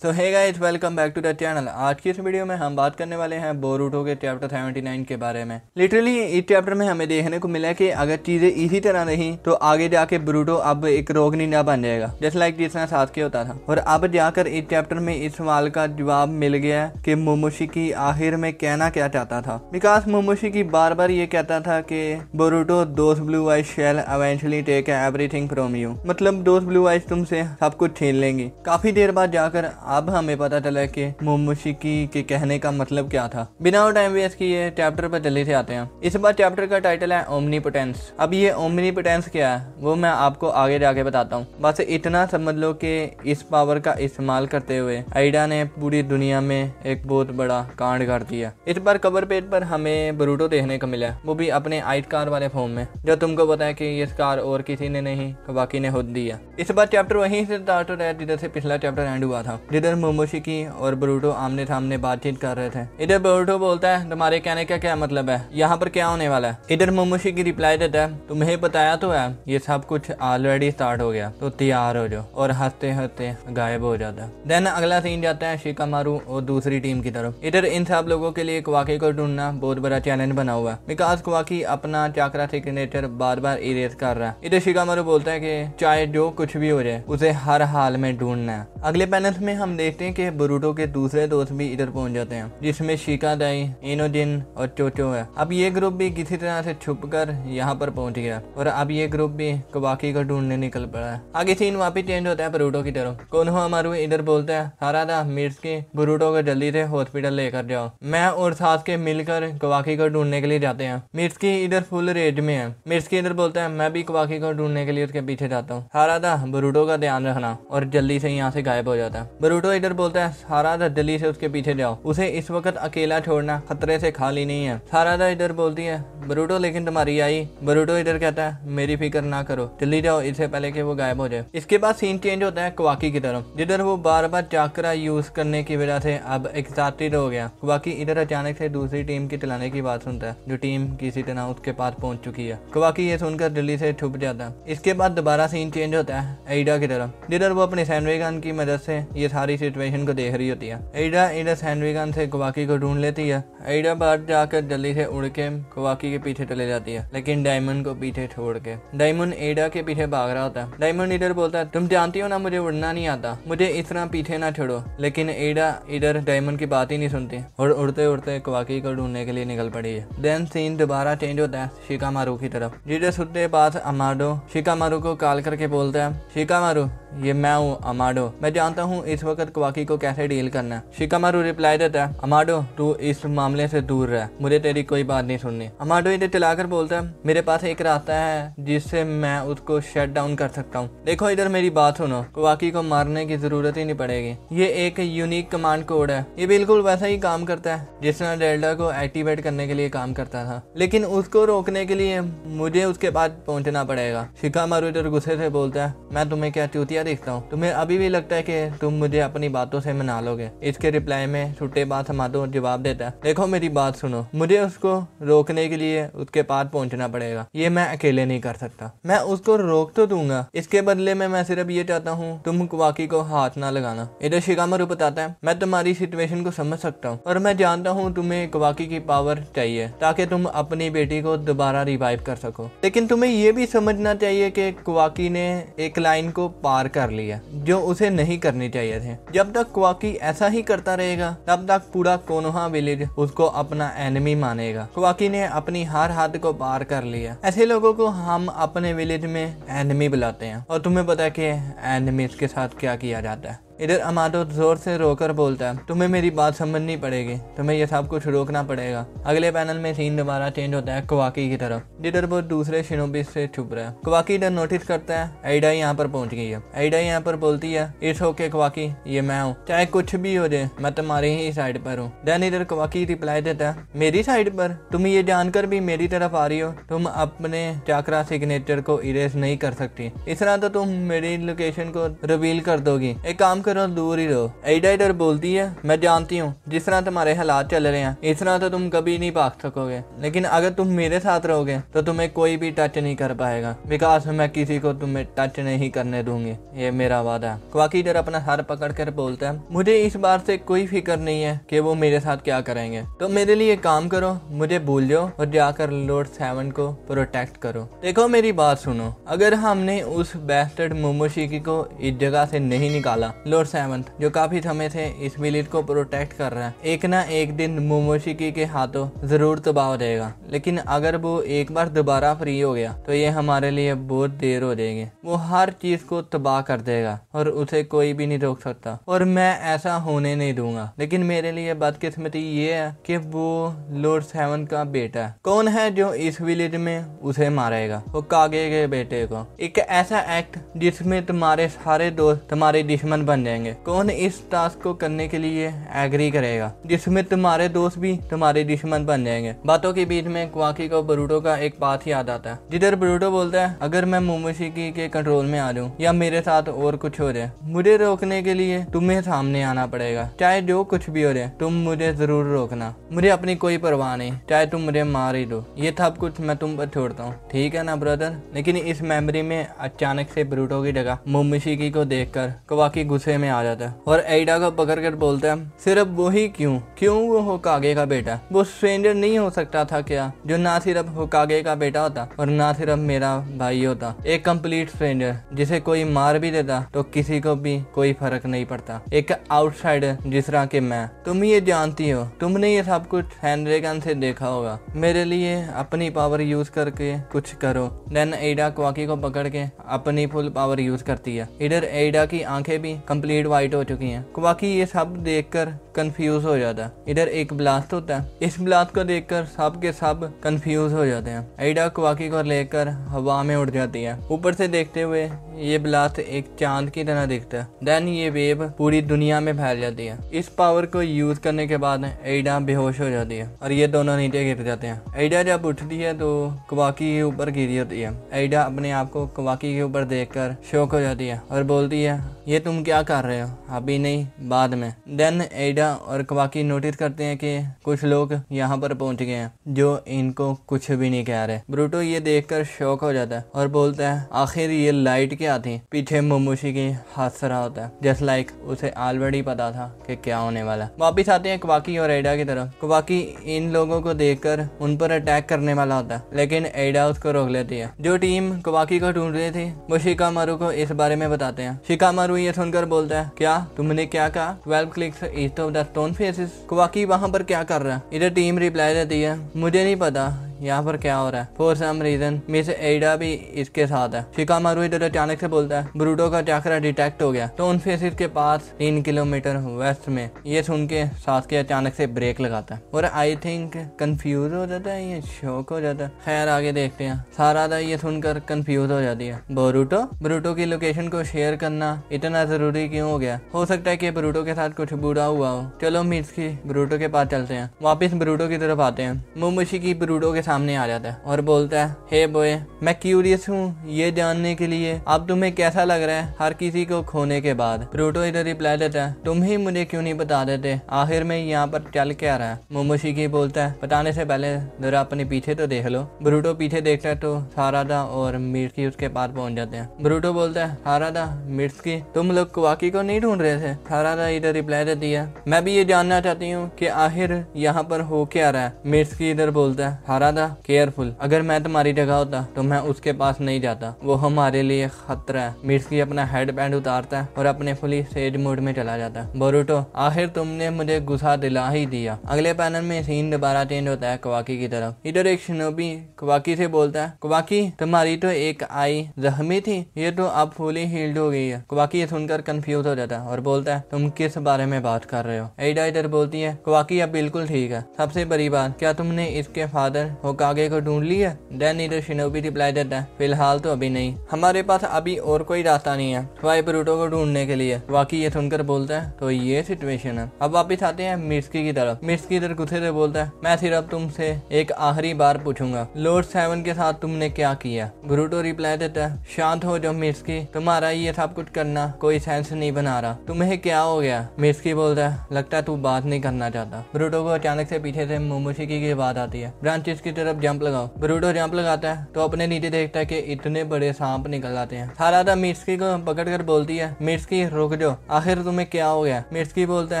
So hey guys, welcome back to the channel. आज की इस वीडियो में हम बात करने वाले हैं बोरुटो के चैप्टर 79 के बारे में। लिटरली इस चैप्टर में हमें देखने को मिला कि अगर चीजें इसी तरह रही तो आगे जाके बोरुटो अब एक रोग निंजा बन जाएगा, जैसे लाइक जितना साथ होता था। और अब जाकर इस चैप्टर में इस सवाल का जवाब मिल गया कि मोमोशिकी आखिर में कहना क्या चाहता था। बिकॉज मोमोशिकी बार बार ये कहता था कि बोरुटो दोस्त blue eyes shall eventually take everything from you, मतलब दोस्त ब्लू आइज तुमसे सब कुछ छीन लेंगी। काफी देर बाद जाकर अब हमें पता चला कि मोमोशिकी के कहने का मतलब क्या था। बिना टाइम वेस्ट किए चैप्टर पर जल्दी से आते हैं। इस बार चैप्टर का टाइटल है ओमनीपोटेंस। अब ये ओमनीपोटेंस क्या है वो मैं आपको आगे जाके बताता हूँ। बस इतना समझ लो कि इस पावर का इस्तेमाल करते हुए आइडा ने पूरी दुनिया में एक बहुत बड़ा कांड कर दिया। इस बार कवर पेज पर हमें बोरुटो देखने को मिला, वो भी अपने आइट कार वाले फॉर्म में, जो तुमको पता है कि ये कार और किसी ने नहीं, कवाकी ने खुद दिया। इस बार चैप्टर वहीं से स्टार्ट हो रहा है जिधर से पिछला चैप्टर एंड हुआ था, जिधर मोमोशिकी और बोरुटो आमने सामने बातचीत कर रहे थे। इधर बोरुटो बोलता है तुम्हारे कहने का क्या मतलब है, यहाँ पर क्या होने वाला है। इधर मोमोशिकी रिप्लाई देता है तुम्हें बताया तो है ये सब कुछ ऑलरेडी स्टार्ट हो गया, तो तैयार हो जाओ, और हंसते हंसते गायब हो जाता है। देन अगला सीन जाता है शिकामारू और दूसरी टीम की तरफ। इधर इन सब लोगों के लिए कवाकी को ढूंढना बहुत बड़ा चैलेंज बना हुआ है, बिकॉज कवाकी अपना चाकरा सिग्नेचर बार बार इरेज कर रहा है। इधर शिकामारू बोलता है कि चाहे जो कुछ भी हो जाए उसे हर हाल में ढूंढना है। अगले पैनल में हम देखते हैं कि बोरुटो के दूसरे दोस्त भी इधर पहुंच जाते हैं, जिसमें शिकादाई, इनोजिन और चोचो है। अब ये ग्रुप भी किसी तरह से छुपकर यहाँ पर पहुंच गया और अब ये ग्रुप भी कवाकी को ढूंढने निकल पड़ा है। आगे सीन वापिस चेंज होता है बोरुटो की तरफ। कोनोहामारू इधर बोलता है हारादा मित्सुकी बोरुटो को जल्दी से हॉस्पिटल लेकर जाओ, मैं और सासुके मिलकर कवाकी को ढूंढने के लिए जाते हैं। मित्सुकी इधर फुल रेज में है। मित्सुकी इधर बोलता है मैं भी कवाकी को ढूंढने के लिए उसके पीछे जाता हूँ, हारादा बोरुटो का ध्यान रखना, और जल्दी से यहाँ से गायब हो जाता है। बोरुटो इधर बोलता है हारादा जल्दी से उसके पीछे जाओ, उसे इस वक्त अकेला छोड़ना खतरे से खाली नहीं है। हारादा इधर बोलती है बोरुटो लेकिन तुम्हारी आई। बोरुटो इधर कहता है मेरी फिक्र ना करो, जल्दी जाओ इससे पहले कि वो गायब हो जाए। इसके बाद सीन चेंज होता है कवाकी की तरफ, जिधर वो बार बार चाकरा यूज करने की वजह से अब एक्साइटेड हो गया। कवाकी इधर अचानक से दूसरी टीम की चलाने की बात सुनता है, जो टीम किसी तरह उसके पास पहुंच चुकी है। कवाकी ये सुनकर जल्दी से छुप जाता है। इसके बाद दोबारा सीन चेंज होता है आइडा की तरफ, जिधर वो अपने सैंडविगन की मदद से ये सारी सिचुएशन को देख रही होती है। आइडा इधर सैंडविगन से कवाकी को ढूंढ लेती है। आइडा बाहर जाकर जल्दी से उड़ के कवाकी के पीछे चले जाती है, लेकिन डायमंड को पीछे छोड़ के। डायमंड आइडा के पीछे भाग रहा होता है। डायमंड इधर बोलता है तुम जानती हो ना मुझे उड़ना नहीं आता, मुझे इस तरह पीछे ना छोड़ो। लेकिन आइडा इधर डायमंड की बात ही नहीं सुनती और उड़ते उड़ते कवाकी को ढूंढने के लिए निकल पड़ी है। देन सीन दोबारा चेंज होता है शिकामारू की तरफ, जिधर सुनते पास अमाडो शिकामारू को कॉल करके बोलता है शिकामारू ये मैं हूँ अमाडो, मैं जानता हूँ इस वक्त कवाकी को कैसे डील करना है। शिकामारू रिप्लाई देता है अमाडो तू इस मामले से दूर रह, मुझे तेरी कोई बात नहीं सुननी। अमाडो इधर चलाकर बोलता है मेरे पास एक रास्ता है जिससे मैं उसको शट डाउन कर सकता हूँ। देखो इधर मेरी बात सुनो, कवाकी को मारने की जरूरत ही नहीं पड़ेगी, ये एक यूनिक कमांड कोड है, ये बिल्कुल वैसा ही काम करता है जिस तरह डेल्टा को एक्टिवेट करने के लिए काम करता था, लेकिन उसको रोकने के लिए मुझे उसके पास पहुंचना पड़ेगा। शिकामारू इधर गुस्से से बोलता है मैं तुम्हें क्या चूतिया दिखता हूँ, तुम्हें अभी भी लगता है कि तुम मुझे अपनी बातों से मना लोगे। इसके रिप्लाई में छुट्टे बात हमादो जवाब देता है देखो मेरी बात सुनो, मुझे उसको रोकने के लिए उसके पास पहुंचना पड़ेगा, ये मैं अकेले नहीं कर सकता। मैं उसको रोक तो दूंगा, इसके बदले में मैं सिर्फ ये चाहता हूँ तुम कवाकी को हाथ ना लगाना। इधर शिकामारू बताता है मैं तुम्हारी सिचुएशन को समझ सकता हूँ और मैं जानता हूँ तुम्हें कवाकी की पावर चाहिए ताकि तुम अपनी बेटी को दोबारा रिवाइव कर सको, लेकिन तुम्हें ये भी समझना चाहिए कि कवाकी ने एक लाइन को पार कर लिया जो उसे नहीं करनी चाहिए थे। जब तक कवाकी ऐसा ही करता रहेगा तब तक पूरा कोनोहा विलेज उसको अपना एनिमी मानेगा। कवाकी ने अपनी हर हद को पार कर लिया, ऐसे लोगों को हम अपने विलेज में एनिमी बुलाते हैं, और तुम्हें पता है कि एनिमीज के साथ क्या किया जाता है। इधर अमाडो जोर से रोकर बोलता है तुम्हें मेरी बात समझनी पड़ेगी, तुम्हें यह सब कुछ रोकना पड़ेगा। अगले पैनल में सीन दोबारा चेंज होता है कवाकी की तरफ, जिधर वो दूसरे शिनोबी से छुप रहा है। कवाकी इधर नोटिस करता है आइडा यहाँ पर पहुंच गई है। आइडा यहाँ पर बोलती है इट्स ओके कवाकी, ये मैं हूँ, चाहे कुछ भी हो जाए मैं तुम्हारी ही साइड पर हूँ। देन इधर कवाकी रिप्लाई देता है मेरी साइड पर, तुम ये जानकर भी मेरी तरफ आ रही हो, तुम अपने चाकरा सिग्नेचर को इरेज नहीं कर सकती, इस तरह तो तुम मेरी लोकेशन को रिवील कर दोगी। एक काम करो दूर ही रहो। एडा इधर बोलती है मैं जानती हूँ जिस तरह तुम्हारे हालात चल रहे हैं इस तरह तो तुम कभी नहीं भाग सकोगे, लेकिन अगर तुम मेरे साथ रहोगे तो तुम्हें कोई भी टच नहीं कर पाएगा, बिकॉज मैं किसी को तुम्हें टच नहीं करने दूंगी, ये मेरा वादा है। क्वाकी इधर अपना हाथ पकड़ कर बोलता है मुझे इस बार से कोई फिक्र नहीं है कि वो मेरे साथ क्या करेंगे, तो मेरे लिए काम करो, मुझे भूल जाओ और जाकर लॉर्ड सेवन को प्रोटेक्ट करो। देखो मेरी बात सुनो, अगर हमने उस बैस्टर्ड मोमोशिकी को इस जगह से नहीं निकाला, लॉर्ड सेवन जो काफी समय से इस विलेज को प्रोटेक्ट कर रहा है, एक ना एक दिन मोमोशिकी के हाथों जरूर तबाह हो जाएगा। लेकिन अगर वो एक बार दोबारा फ्री हो गया तो ये हमारे लिए बहुत देर हो जाएगी, वो हर चीज को तबाह कर देगा और उसे कोई भी नहीं रोक सकता, और मैं ऐसा होने नहीं दूंगा। लेकिन मेरे लिए बदकिस्मती ये है कि वो लॉर्ड सेवन का बेटा है। कौन है जो इस विलेज में उसे मारेगा? वो कागे के बेटे को। एक ऐसा एक्ट जिसमें तुम्हारे सारे दोस्त तुम्हारे दुश्मन बन जाएंगे। कौन इस टास्क को करने के लिए एग्री करेगा जिसमें तुम्हारे दोस्त भी तुम्हारे दुश्मन बन जाएंगे? बातों के बीच में क्वाकी को ब्रूटो का एक बात याद आता है, जिधर ब्रूटो बोलता है अगर मैं मोमोशिकी के कंट्रोल में आ जाऊं या मेरे साथ और कुछ हो जाए, मुझे रोकने के लिए तुम्हें सामने आना पड़ेगा। चाहे जो कुछ भी हो जाए तुम मुझे जरूर रोकना, मुझे अपनी कोई परवाह नहीं, चाहे तुम मुझे मार ही दो, ये सब कुछ मैं तुम पर छोड़ता हूँ, ठीक है ना ब्रदर? लेकिन इस मेमोरी में अचानक से ब्रूटो की जगह मोमोशिकी को देखकर क्वाकी गुस्से में आ जाता है और एडा को पकड़ कर बोलता है सिर्फ वही क्यों वो होकागे का बेटा, वो स्ट्रेंजर नहीं हो सकता था क्या, जो ना सिर्फ होकागे का बेटा होता और ना सिर्फ मेरा भाई होता, एक कंप्लीट स्ट्रेंजर जिसे कोई मार भी देता तो किसी को भी कोई फर्क नहीं पड़ता, एक आउटसाइडर जिस तरह के मैं। तुम ये जानती हो, तुमने ये सब कुछ हैंड्रेगन से देखा होगा, मेरे लिए अपनी पावर यूज करके कुछ करो। देन एडा क्वाकी को पकड़ के अपनी फुल पावर यूज करती है। इधर एडा की आंखें भी कंप्लीट वाइट हो चुकी हैं। क्वाकी ये सब देखकर कंफ्यूज हो जाता है। इधर एक ब्लास्ट होता है, इस ब्लास्ट को देखकर सब के सब कंफ्यूज हो जाते हैं। एडा क्वाकी को लेकर हवा में उड़ जाती है। ऊपर से देखते हुए ये ब्लास्ट एक चांद की तरह दिखता है। देन ये वेव पूरी दुनिया में फैल जाती है। इस पावर को यूज करने के बाद एडा बेहोश हो जाती है और ये दोनों नीचे गिर जाते हैं। एडा जब उठती है तो क्वाकी के ऊपर गिरी होती है। एडा अपने आप को क्वाकी के ऊपर देखकर शॉक हो जाती है और बोलती है ये तुम क्या कर रहे हो? अभी नहीं, बाद में। देन एडा और क्वाकी नोटिस करते हैं कि कुछ लोग यहाँ पर पहुंच गए हैं जो इनको कुछ भी नहीं कह रहे। ब्रूटो ये देखकर शॉक हो जाता है और बोलता है आखिर ये लाइट क्या थी? पीछे मोमोशिकी हंस रहा होता है, जस्ट लाइक उसे ऑलरेडी पता था कि क्या होने वाला। वापिस आते हैं क्वाकी और एडा की तरफ। क्वाकी इन लोगों को देखकर उन पर अटैक करने वाला होता है, लेकिन एडा उसको रोक लेती है। जो टीम क्वाकी को ढूंढ रही थी वो शिकामारू को इस बारे में बताते हैं। शिकामारू ये सुनकर बोलता है क्या तुमने क्या कहा? 12 clicks east of the stone faces. क्वाकी वहाँ पर क्या कर रहा है? इधर टीम रिप्लाई देती है मुझे नहीं पता यहाँ पर क्या हो रहा है, फॉर सम रीजन मिस एडा भी इसके साथ है। शिकामारू इधर अचानक से बोलता है ब्रूटो का चक्रा डिटेक्ट हो गया स्टोन फेसेस के पास 3 किलोमीटर वेस्ट में। ये सुन के सासके अचानक से ब्रेक लगाता है और आई थिंक कंफ्यूज हो जाता है, ये शॉक हो जाता है। खैर आगे देखते हैं। सारादा ये सुनकर कंफ्यूज हो जाती है। ब्रूटो की लोकेशन को शेयर करना इतना जरूरी क्यों हो गया? हो सकता है कि ब्रूटो के साथ कुछ बुरा हुआ हो। चलो मित्सुकी ब्रूटो के पास चलते हैं। वापिस ब्रूटो की तरफ आते हैं। मोमोशिकी ब्रूटो के सामने आ जाता है और बोलता है हे बॉय, मैं क्यूरियस हूँ ये जानने के लिए अब तुम्हें कैसा लग रहा है हर किसी को खोने के बाद। ब्रूटो इधर रिप्लाई देता है तुम ही मुझे क्यों नहीं बता देते आखिर में यहाँ पर चल क्या रहा है? मोमोशिकी बोलता है बताने से पहले जरा अपने पीछे तो देख लो। ब्रूटो पीछे देखता है तो सारादा और मित्सुकी उसके पास पहुंच जाते हैं। ब्रूटो बोलता है सारादा मित्सुकी तुम लोग क्वाकी को नहीं ढूंढ रहे थे? सारादा इधर रिप्लाई देती है मैं भी ये जानना चाहती हूँ कि आखिर यहाँ पर हो क्या रहा है। मित्सुकी इधर बोलता है सारादा केयरफुल, अगर मैं तुम्हारी जगह होता तो मैं उसके पास नहीं जाता, वो हमारे लिए खतरा है। मित्सुकी अपना हेड बैंड उतारता है और अपने फुली सेज मोड में चला जाता है। बोरुटो आखिर तुमने मुझे गुस्सा दिला ही दिया। अगले पैनल में सीन दोबारा चेंज होता है क्वाकी की तरफ। इधर एक शिनोबी क्वाकी से बोलता है क्वाकी तुम्हारी तो एक आई जख्मी थी, ये तो अब फुली हील्ड हो गई है। क्वाकी ये सुनकर कंफ्यूज हो जाता है और बोलता है तुम किस बारे में बात कर रहे हो? एडा इधर बोलती है क्वाकी अब बिल्कुल ठीक है। सबसे बड़ी बात क्या तुमने इसके फादर होकागे को ढूंढ लिया? देन ईडर शिनोबी रिप्लाई देता है, फिलहाल तो अभी नहीं, हमारे पास अभी और कोई रास्ता नहीं है सिवाय ब्रूटो को ढूंढने के लिए। वाकई ये सुनकर बोलता है, तो ये सिचुएशन है। अब वापिस आते हैं मिर्स्की की तरफ। मिर्स्की इधर गुस्से से बोलता है, मैं सिर्फ तुमसे एक आखिरी बार पूछूंगा, लॉर्ड सेवन के साथ तुमने क्या किया? ब्रूटो रिप्लाई देता है, शांत हो जाओ मिर्स्की, तुम्हारा ये सब कुछ करना कोई सेंस नहीं बना रहा, तुम्हें क्या हो गया? मिर्स्की बोलता है, लगता है तू बात नहीं करना चाहता। ब्रूटो को अचानक से पीछे से मोमोशिकी की बात आती है, ब्रांचेस की तरफ जंप लगाओ। ब्रूटो जंप लगाता है तो अपने नीचे देखता है कि इतने बड़े सांप निकल आते हैं। सारादा मिर्स्की को पकड़कर बोलती है, मिर्स्की रुक जाओ, आखिर तुम्हें क्या हो गया? मिर्स्की बोलता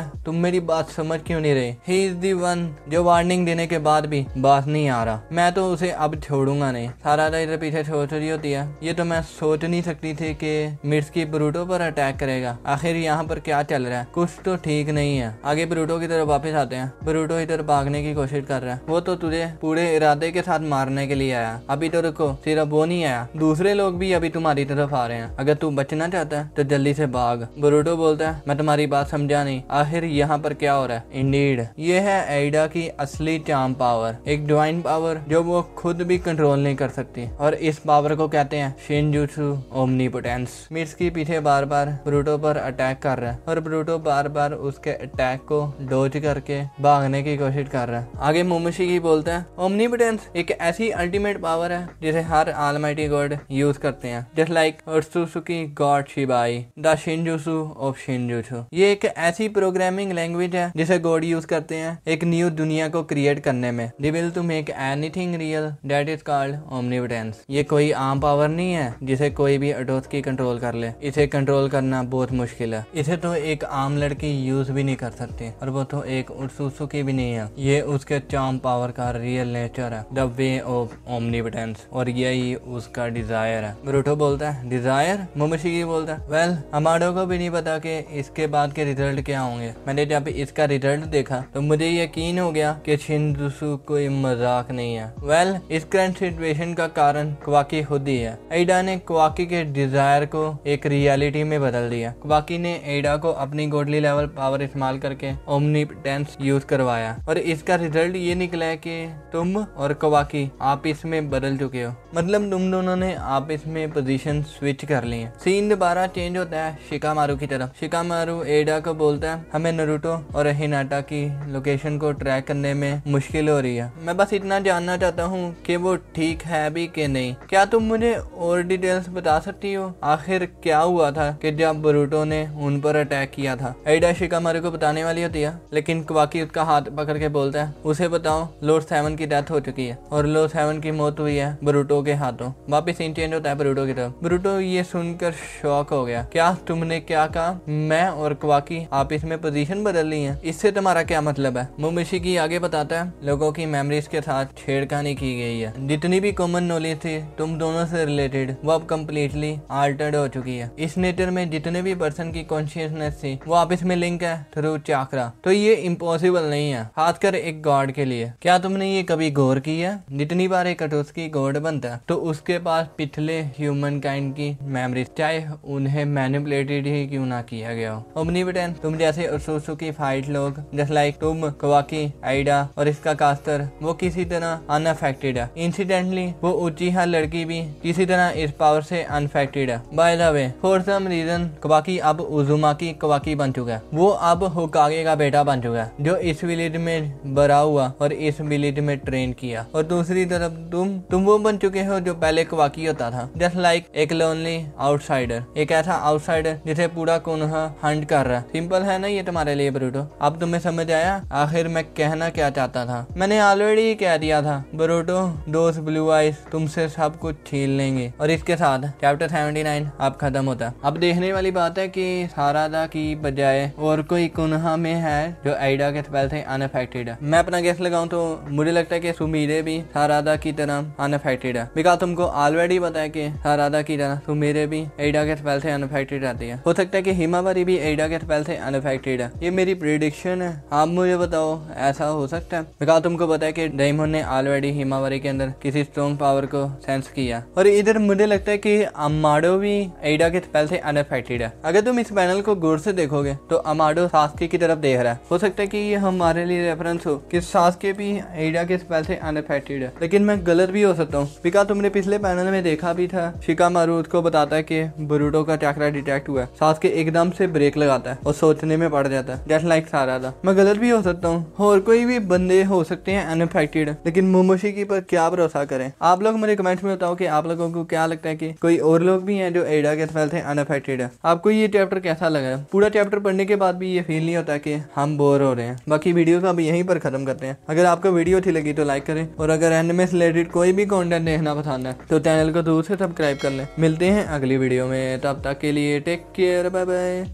है, तुम मेरी बात समझ क्यों नहीं रहे? ही इज दी वन जो वार्निंग देने के बाद भी बात नहीं आ रहा, मैं तो उसे अब छोड़ूंगा नहीं। सारादा इधर पीछे सोच रही होती है, ये तो मैं सोच नहीं सकती थी कि मिर्स्की ब्रूटो पर अटैक करेगा, आखिर यहाँ पर क्या चल रहा है, कुछ तो ठीक नहीं है। आगे ब्रूटो की तरफ वापस आते हैं। ब्रूटो इधर भागने की कोशिश कर रहा है, वो तो तुझे पूरे इरादे के साथ मारने के लिए आया, अभी तो रुको, सिर्फ वो नहीं आया, दूसरे लोग भी अभी तुम्हारी तरफ आ रहे हैं, अगर तू बचना चाहता है तो जल्दी से भाग। ब्रूटो बोलता है, मैं तुम्हारी बात समझा नहीं, आखिर यहाँ पर क्या हो रहा है? इंडीड ये है एडा की असली चार्म पावर, एक डिवाइन पावर जो वो खुद भी कंट्रोल नहीं कर सकती, और इस पावर को कहते हैं शिनजुत्सु ओमनीपोटेंस। मिर्स्की पीछे बार बार ब्रूटो पर अटैक कर रहा है और ब्रूटो बार बार उसके अटैक को डॉज करके भागने की कोशिश कर रहा है। आगे मोमोशिकी बोलता है, ओमनीपोटेंस एक ऐसी अल्टीमेट पावर है जिसे हर ऑलमाइटी गॉड यूज करते हैं, just like Otsutsuki god Shibai the shinjutsu of shinjutsu. ये एक ऐसी प्रोग्रामिंग लैंग्वेज है जिसे गॉड यूज करते हैं एक न्यू दुनिया को क्रिएट करने में। They will to make anything real that is called omnipotence. ये कोई आम पावर नहीं है जिसे कोई भी अडोस्की कंट्रोल कर ले, इसे कंट्रोल करना बहुत मुश्किल है, इसे तो एक आम लड़की यूज भी नहीं कर सकती, और वो तो एक ओत्सुसुकी भी नहीं है, ये उसके चार्म पावर का रियल नेचर है, द वे ऑफ ओमनीपोटेंस, और यही उसका डिजायर है। ब्रूटो बोलता है, डिजायर? मोमोशिकी बोलता है, वेल हमारो को भी नहीं पता कि इसके बाद के रिजल्ट क्या होंगे, मैंने जब इसका रिजल्ट देखा तो मुझे यकीन हो गया कि शिनजुत्सु कोई मजाक नहीं है। वेल इस करंट सिचुएशन का कारण क्वाकी खुद ही है। एडा ने क्वाकी के डिजायर को एक रियलिटी में बदल दिया। क्वाकी ने एडा को अपनी गॉडली लेवल पावर इस्तेमाल करके ओमनीपोटेंस यूज करवाया, और इसका रिजल्ट ये निकला है कि तुम और क्वाकी आपस में बदल चुके हो, मतलब तुम दोनों ने आपस में पोजीशन स्विच कर ली है। सीन दोबारा चेंज होता है शिकामारू की तरफ। शिकामारू एडा को बोलता है, हमें नारुतो और हिनाटा की लोकेशन को ट्रैक करने में मुश्किल हो रही है, मैं बस इतना जानना चाहता हूँ कि वो ठीक है भी कि नहीं, क्या तुम मुझे और डिटेल्स बता सकती हो? आखिर क्या हुआ था कि जब ब्रूटो ने उन पर अटैक किया था? एडा शिकामारू को बताने वाली होती है, लेकिन क्वाकी उसका हाथ पकड़ के बोलता है, उसे बताओ लॉर्ड सेवन की डेथ हो चुकी है और लॉर्ड सेवन की मौत हुई है ब्रूटो के हाथों। वापिस सीन चेंज होता है ब्रूटो की तरफ। ब्रूटो ये सुनकर शॉक हो गया, क्या तुमने क्या कहा? मैं और क्वाकी आपस में पोजीशन बदल ली है, इससे तुम्हारा क्या मतलब है? मोमोशिकी आगे बताता है, लोगों की मेमोरीज के साथ छेड़खानी की गई है, जितनी भी कॉमन नॉलेज थी तुम दोनों से रिलेटेड वो अब कम्प्लीटली आल्टर्ड हो चुकी है। इस नेचर में जितने भी पर्सन की कॉन्शियसनेस थी वो आपस में लिंक है थ्रू चाक्रा, तो ये इम्पॉसिबल नहीं है, खासकर एक गॉड के लिए। क्या तुमने ये कभी गौर किया? जितनी बार एक अटोस्की गॉड बनता है तो उसके पास पिछले ह्यूमन काइंड की मेमोरीज, चाहे उन्हें मैनिपुलेटेड ही क्यों ना किया गया हो। ओमनीपोटेंस तुम जैसे ओत्सुसुकी फाइट लोग, जस्ट लाइक तुम, क्वाकी, एडा और इसका कास्टर, वो किसी तरह अनअफेक्टेड है। इंसिडेंटली वो उचिहा लड़की भी किसी तरह इस पावर से अनफेक्टेड है। By the way for some reason क्वाकी अब उजुमाकी क्वाकी बन चुका है, वो अब होकागे का बेटा बन चुका है, जो इस विलेज में बड़ा हुआ और इस विलेज में ट्रेन किया। और दूसरी तरफ तुम वो बन चुके हो जो पहले क्वाकी होता था, जस्ट लाइक एक लोनली आउटसाइडर, एक ऐसा आउटसाइडर जिसे पूरा कोनोहा हंट कर रहा है। सिंपल है ना ये तुम्हारे लिए ब्रूटो? अब तुम्हें समझ आया आखिर मैं कहना क्या चाहता था? मैंने ऑलरेडी कह दिया था ब्रूटो, दोस्त ब्लू आइज तुमसे सब कुछ छीन लेंगे। और इसके साथ चैप्टर 79 अब खत्म होता है। अब देखने वाली बात है कि सारादा की बजाय और कोई कोनोहा में है जो एडा के स्पेल से अनअफेक्टेड है। मैं अपना गेस लगाऊं तो मुझे लगता है कि सुमीरे भी सारादा की तरह अनअफेक्टेड है, बिकॉज तुमको ऑलरेडी पता है कि सारादा की तरह सुमीरे भी एडा के स्पेल से अनअफेक्टेड रहती है। हो सकता है कि हिमावारी भी एडा के स्पेल से अनअफेक्टेड है, ये मेरी प्रेडिक्शन है। आप मुझे बताओ ऐसा हो सकता है? बिकॉज तुमको पता है कि डायमंड ने ऑलरेडी हिमावारी के अंदर किसी स्ट्रॉन्ग पावर को सेंस किया, और इधर मुझे लगता है कि अमाडो भी एडा के स्पेल से अनअफेक्टेड है। अगर तुम इस पैनल को गौर से देखोगे तो अमाडो सास्के की तरफ देख रहा है। हो सकता है कि ये हमारे लिए रेफरेंस हो कि सास्के भी एडा के स्पेल से से अनअफेक्टेड है, लेकिन मैं गलत भी हो सकता हूँ। बिकॉज तुमने पिछले पैनल में देखा भी था, शिकामारू को बताता है कि बोरुटो का चक्रा डिटेक्ट हुआ है, साथ के एकदम से ब्रेक लगाता है और सोचने में पड़ जाता है। जैसे लाइक सारा था। मैं गलत भी हो सकता हूँ और कोई भी बंदे हो सकते हैं अनअफेक्टेड, लेकिन मोमोशिकी पर क्या भरोसा करें। आप लोग मुझे कमेंट्स में बताओ कि आप लोगों को क्या लगता है कि कोई और लोग भी हैं जो एडा के फेल से अनअफेक्टेड है। आपको ये चैप्टर कैसा लगा? पूरा चैप्टर पढ़ने के बाद भी ये फील नहीं होता कि हम बोर हो रहे हैं। बाकी वीडियो को अब यहीं पर खत्म करते हैं। अगर आपको वीडियो अच्छी लगी तो लाइक करें, और अगर एनिमे से रिलेटेड कोई भी कंटेंट देखना पसंद है तो चैनल को दूर से सब्सक्राइब कर लें। मिलते हैं अगली वीडियो में, तब तक के लिए टेक केयर, बाय बाय।